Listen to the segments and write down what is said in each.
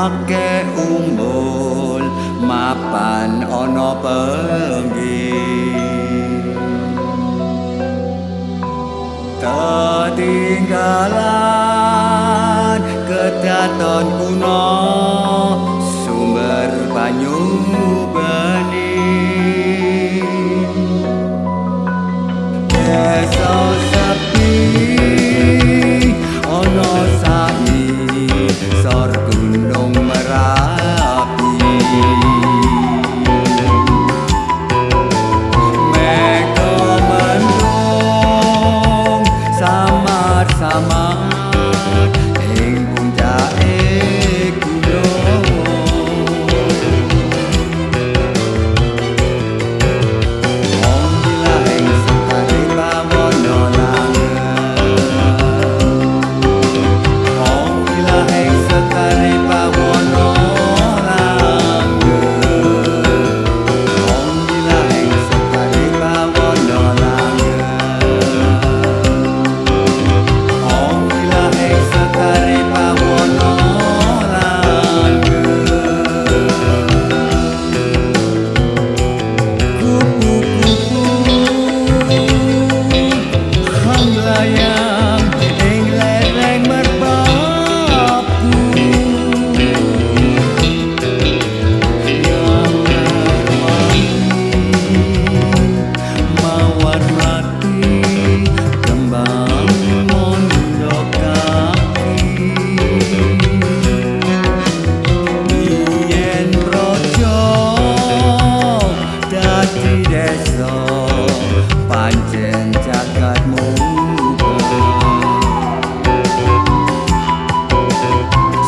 ake umbul mapan ana penggih tetinggalan kedaton kuno sumber banyu bening desa sepi ana sami sor gunung Merapi mega mendung samar-samar ing puncake gunung wong gila ing sekare bawana wong gila ing sekare bawana wong gila ing sekare bawana wong gila ing sekare bawana kupu-kupu hanglayang ing lereng merbabu mawar mati kembang mondok kaki yen projo dadi desa pancen jagat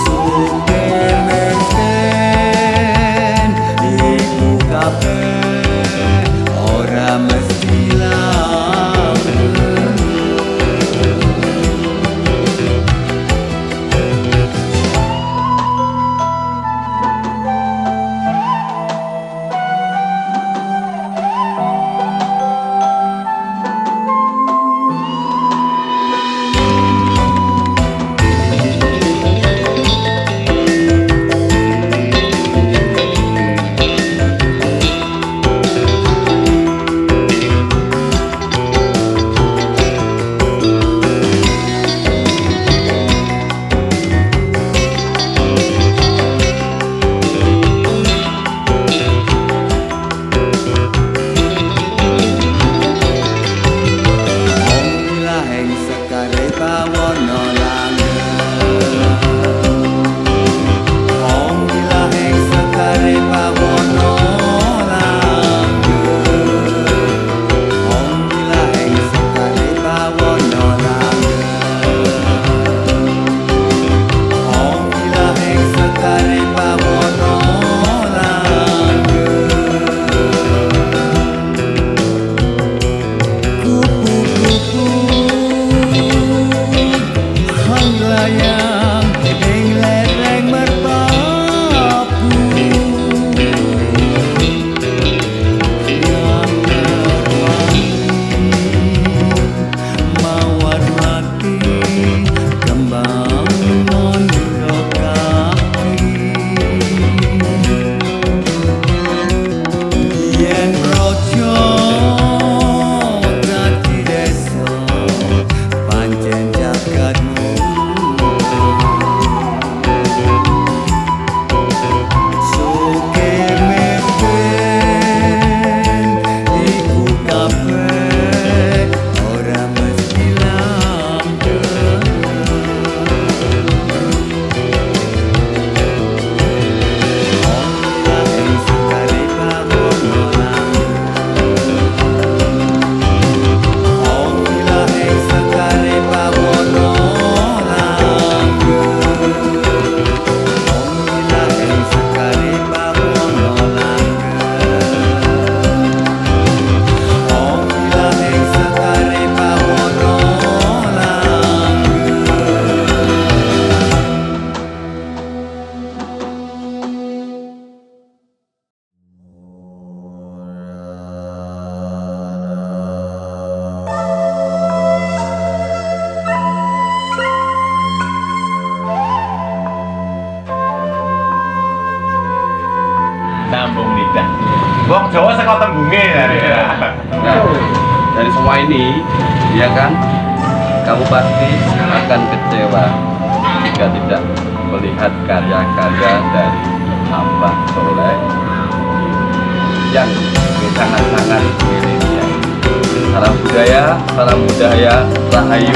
supir mesen iku kabeh ora mesti langgeng Nambung lidah. Wong Jawa saka tembunge Nah, dari semua ini, ya kan, kamu pasti akan kecewa jika tidak melihat karya-karya dari hamba soleh yang sangat-sangat milenial. Salam budaya, rahayu,